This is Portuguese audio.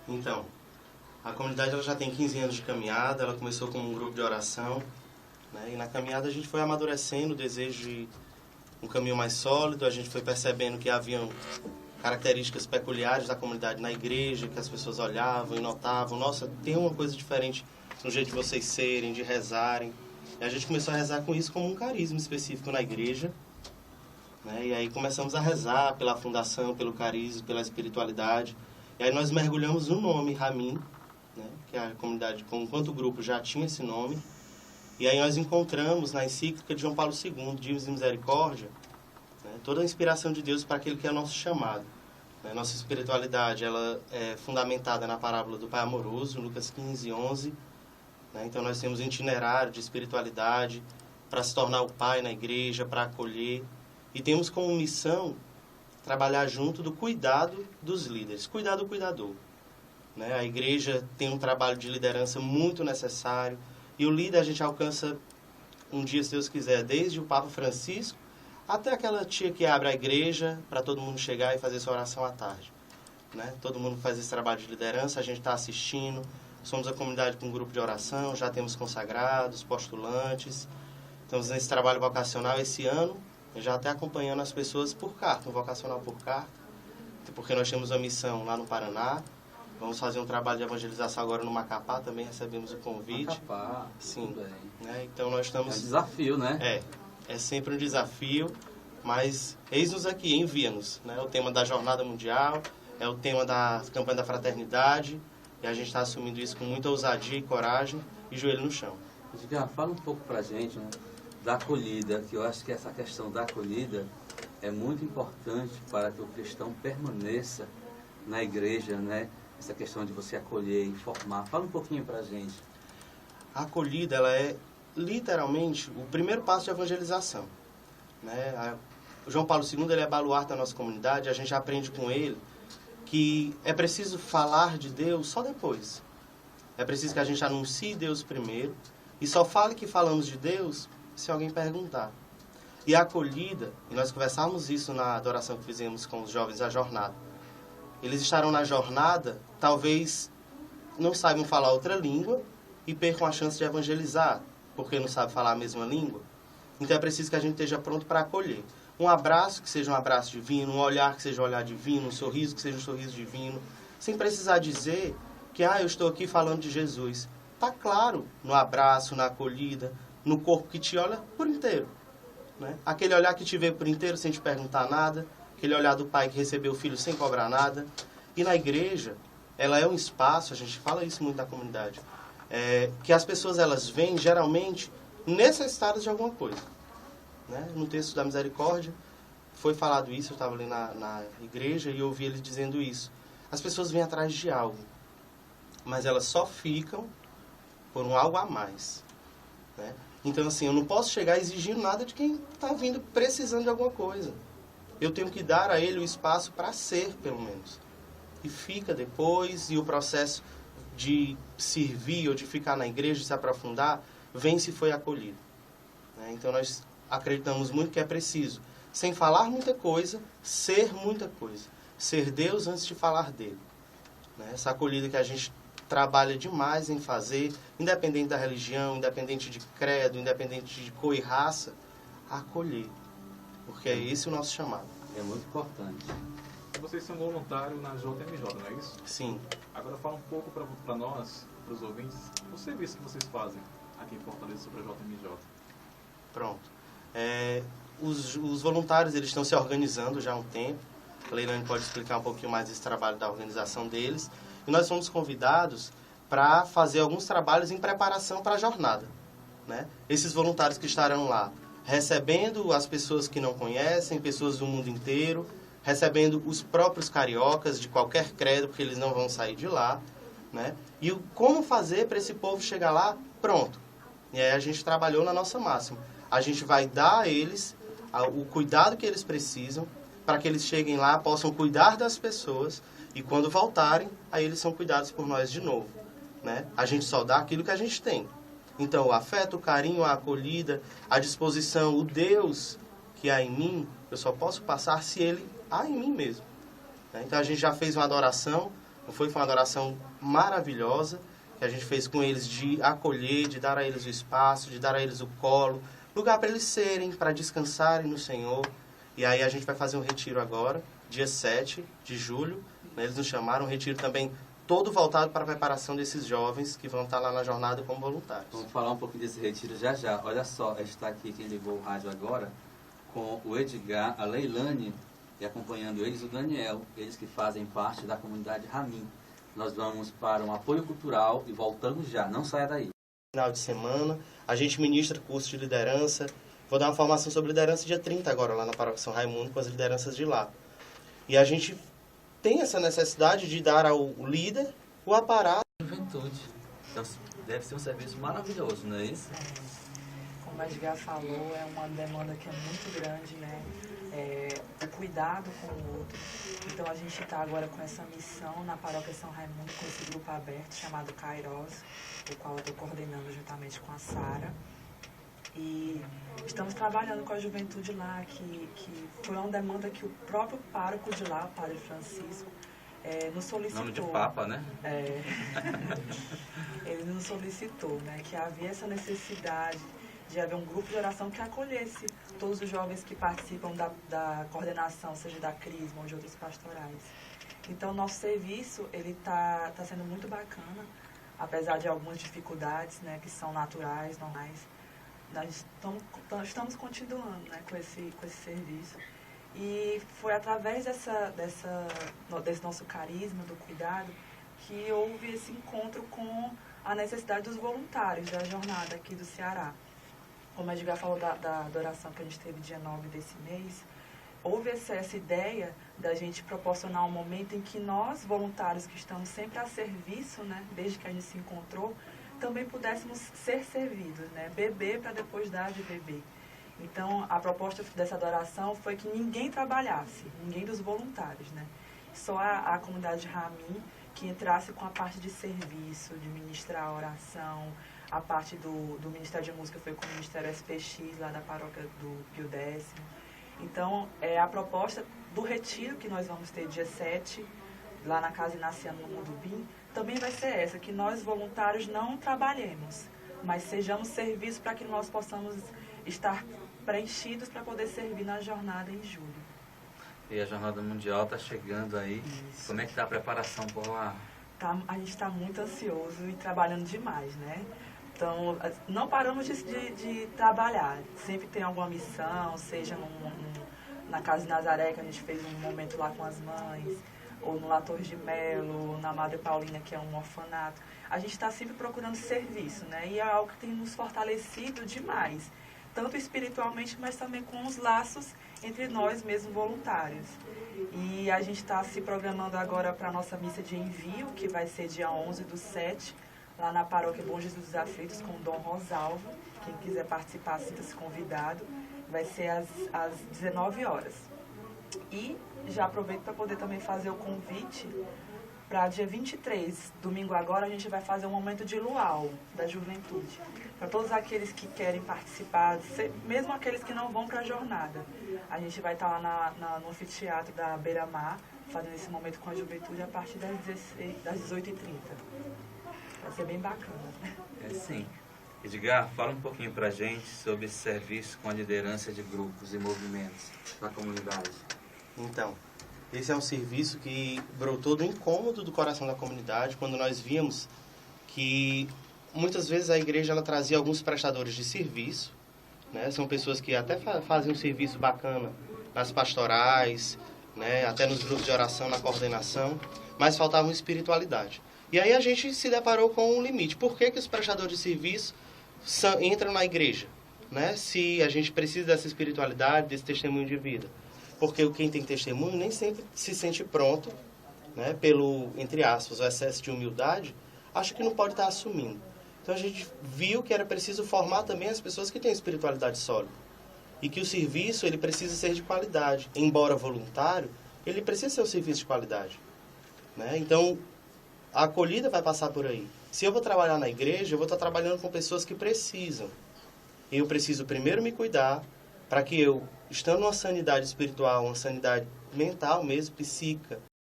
Então, a comunidade ela já tem 15 anos de caminhada, ela começou como um grupo de oração, né? E na caminhada a gente foi amadurecendo o desejo de um caminho mais sólido, a gente foi percebendo que haviam características peculiares da comunidade na igreja, que as pessoas olhavam e notavam, nossa, tem uma coisa diferente no jeito de vocês serem, de rezarem. E a gente começou a rezar com isso como um carisma específico na igreja, né? E aí começamos a rezar pela fundação, pelo carisma, pela espiritualidade. E aí nós mergulhamos no nome Ramin, né? Que a comunidade, enquanto grupo, já tinha esse nome. E aí nós encontramos na encíclica de João Paulo II, Divos e Misericórdia, né? Toda a inspiração de Deus para aquele que é o nosso chamado. Né? Nossa espiritualidade ela é fundamentada na parábola do Pai Amoroso, Lucas 15, 11. Né? Então nós temos um itinerário de espiritualidade para se tornar o Pai na igreja, para acolher. E temos como missão trabalhar junto do cuidado dos líderes, cuidar do cuidador. Né? A igreja tem um trabalho de liderança muito necessário. E o líder a gente alcança um dia, se Deus quiser, desde o Papa Francisco até aquela tia que abre a igreja para todo mundo chegar e fazer sua oração à tarde. Né? Todo mundo faz esse trabalho de liderança, a gente está assistindo. Somos a comunidade com um grupo de oração, já temos consagrados, postulantes. Estamos nesse trabalho vocacional esse ano, já até acompanhando as pessoas por carta, um vocacional por carta, porque nós temos uma missão lá no Paraná. Vamos fazer um trabalho de evangelização agora no Macapá, também recebemos o convite. Macapá, sim. Né? Então nós estamos... É um desafio, né? É sempre um desafio, mas eis-nos aqui, envia-nos. Né? É o tema da Jornada Mundial, é o tema da campanha da fraternidade, e a gente está assumindo isso com muita ousadia e coragem e joelho no chão. Edgar, fala um pouco pra gente, né, da acolhida, que eu acho que essa questão da acolhida é muito importante para que o cristão permaneça na igreja, né? Essa questão de você acolher, informar. Fala um pouquinho pra gente. A acolhida, ela é literalmente o primeiro passo de evangelização. Né? O João Paulo II ele é baluarte da nossa comunidade, a gente aprende com ele que é preciso falar de Deus só depois. É preciso que a gente anuncie Deus primeiro e só fale que falamos de Deus se alguém perguntar. E a acolhida, e nós conversamos isso na adoração que fizemos com os jovens da jornada, eles estarão na jornada, talvez não saibam falar outra língua e percam a chance de evangelizar, porque não sabem falar a mesma língua. Então é preciso que a gente esteja pronto para acolher. Um abraço que seja um abraço divino, um olhar que seja um olhar divino, um sorriso que seja um sorriso divino, sem precisar dizer que eu estou aqui falando de Jesus. Está claro no abraço, na acolhida, no corpo que te olha por inteiro. Né? Aquele olhar que te vê por inteiro sem te perguntar nada, aquele olhar do pai que recebeu o filho sem cobrar nada. E na igreja, ela é um espaço, a gente fala isso muito na comunidade, que as pessoas elas vêm geralmente necessitadas de alguma coisa. Né? No texto da Misericórdia foi falado isso, eu estava ali na igreja e ouvi eles dizendo isso. As pessoas vêm atrás de algo, mas elas só ficam por um algo a mais. Né? Então assim, eu não posso chegar exigindo nada de quem está vindo precisando de alguma coisa. Eu tenho que dar a ele o espaço para ser, pelo menos. E fica depois, e o processo de servir ou de ficar na igreja, de se aprofundar, vem se foi acolhido. Né? Então nós acreditamos muito que é preciso, sem falar muita coisa, ser muita coisa. Ser Deus antes de falar dele. Né? Essa acolhida que a gente trabalha demais em fazer, independente da religião, independente de credo, independente de cor e raça, acolher. Porque é esse o nosso chamado. É muito importante. Vocês são voluntários na JMJ, não é isso? Sim. Agora fala um pouco para nós, para os ouvintes, o serviço que vocês fazem aqui em Fortaleza sobre a JMJ. Pronto. Os voluntários eles estão se organizando já há um tempo. A Leilane pode explicar um pouquinho mais desse trabalho da organização deles. E nós fomos convidados para fazer alguns trabalhos em preparação para a jornada. Né? Esses voluntários que estarão lá recebendo as pessoas que não conhecem, pessoas do mundo inteiro, recebendo os próprios cariocas de qualquer credo, porque eles não vão sair de lá. Né? E como fazer para esse povo chegar lá pronto. E aí a gente trabalhou na nossa máxima. A gente vai dar a eles o cuidado que eles precisam para que eles cheguem lá, possam cuidar das pessoas e quando voltarem, aí eles são cuidados por nós de novo. Né? A gente só dá aquilo que a gente tem. Então, o afeto, o carinho, a acolhida, a disposição, o Deus que há em mim, eu só posso passar se Ele há em mim mesmo. Né? Então, a gente já fez uma adoração Foi uma adoração maravilhosa que a gente fez com eles, de acolher, de dar a eles o espaço, de dar a eles o colo, lugar para eles serem, para descansarem no Senhor. E aí a gente vai fazer um retiro agora, dia 7 de julho. Né? Eles nos chamaram, um retiro também todo voltado para a preparação desses jovens que vão estar lá na jornada como voluntários. Vamos falar um pouquinho desse retiro já já. Olha só, a gente está aqui, quem ligou o rádio agora, com o Edgar, a Leilane, e acompanhando eles o Daniel, eles que fazem parte da comunidade Ramin. Nós vamos para um apoio cultural e voltamos já, não saia daí. Final de semana, a gente ministra curso de liderança. Vou dar uma formação sobre liderança dia 30 agora, lá na Paróquia São Raimundo, com as lideranças de lá. E a gente tem essa necessidade de dar ao líder o aparato. Juventude. Então, deve ser um serviço maravilhoso, não é isso? Como a Edgar falou, é uma demanda que é muito grande, né? O cuidado com o outro. Então a gente está agora com essa missão na Paróquia São Raimundo, com esse grupo aberto chamado Kairos, o qual eu estou coordenando juntamente com a Sara. E estamos trabalhando com a juventude lá, que foi uma demanda que o próprio pároco de lá, o Padre Francisco, nos solicitou. Nome de Papa, né? Ele nos solicitou, né, que havia essa necessidade de haver um grupo de oração que acolhesse todos os jovens que participam da coordenação, seja da Crisma ou de outros pastorais. Então, nosso serviço ele tá sendo muito bacana, apesar de algumas dificuldades, né, que são naturais, normais. Nós estamos continuando, né, com esse serviço. E foi através desse nosso carisma, do cuidado, que houve esse encontro com a necessidade dos voluntários da jornada aqui do Ceará. Como a Edgar falou da adoração que a gente teve dia 9 desse mês, houve essa ideia da gente proporcionar um momento em que nós, voluntários que estamos sempre a serviço, né, desde que a gente se encontrou, também pudéssemos ser servidos, né, beber para depois dar de beber. Então, a proposta dessa adoração foi que ninguém trabalhasse, ninguém dos voluntários, né, só a comunidade Ramin que entrasse com a parte de serviço, de ministrar a oração. A parte do Ministério de Música foi com o Ministério SPX, lá da paróquia do Pio X. Então, a proposta do retiro que nós vamos ter dia 7, lá na Casa Inaciana no Mundubim, também vai ser essa, que nós voluntários não trabalhemos, mas sejamos serviços para que nós possamos estar preenchidos para poder servir na jornada em julho. E a Jornada Mundial está chegando aí. Isso. Como é que está a preparação por lá? A gente está muito ansioso e trabalhando demais, né? Então, não paramos de trabalhar. Sempre tem alguma missão, seja na Casa de Nazaré, que a gente fez um momento lá com as mães, ou no La Torre de Melo, na Madre Paulina, que é um orfanato. A gente está sempre procurando serviço, né? E é algo que tem nos fortalecido demais, tanto espiritualmente, mas também com os laços entre nós mesmos voluntários. E a gente está se programando agora para a nossa missa de envio, que vai ser dia 11/7, lá na Paróquia Bom Jesus dos Aflitos, com o Dom Rosalvo. Quem quiser participar, sinta-se convidado. Vai ser às 19 horas. E já aproveito para poder também fazer o convite para dia 23, domingo agora, a gente vai fazer um momento de luau da juventude. Para todos aqueles que querem participar, mesmo aqueles que não vão para a jornada. A gente vai estar lá no anfiteatro da Beira-Mar, fazendo esse momento com a juventude a partir das 18h30. Vai ser bem bacana. É sim. Edgar, fala um pouquinho pra gente sobre esse serviço com a liderança de grupos e movimentos na comunidade. Então, esse é um serviço que brotou do incômodo do coração da comunidade, quando nós vimos que muitas vezes a igreja ela trazia alguns prestadores de serviço, né? São pessoas que até fazem um serviço bacana nas pastorais, né? Até nos grupos de oração, na coordenação, mas faltava espiritualidade. E aí a gente se deparou com um limite. Por que os prestadores de serviço entram na igreja, né? Se a gente precisa dessa espiritualidade, desse testemunho de vida? Porque quem tem testemunho nem sempre se sente pronto, né? Pelo, entre aspas, o excesso de humildade, acha que não pode estar assumindo. Então a gente viu que era preciso formar também as pessoas que têm espiritualidade sólida. E que o serviço ele precisa ser de qualidade. Embora voluntário, ele precisa ser um serviço de qualidade, né? Então, a acolhida vai passar por aí. Se eu vou trabalhar na igreja, eu vou estar trabalhando com pessoas que precisam. Eu preciso primeiro me cuidar, para que eu, estando numa sanidade espiritual, uma sanidade mental mesmo, psíquica,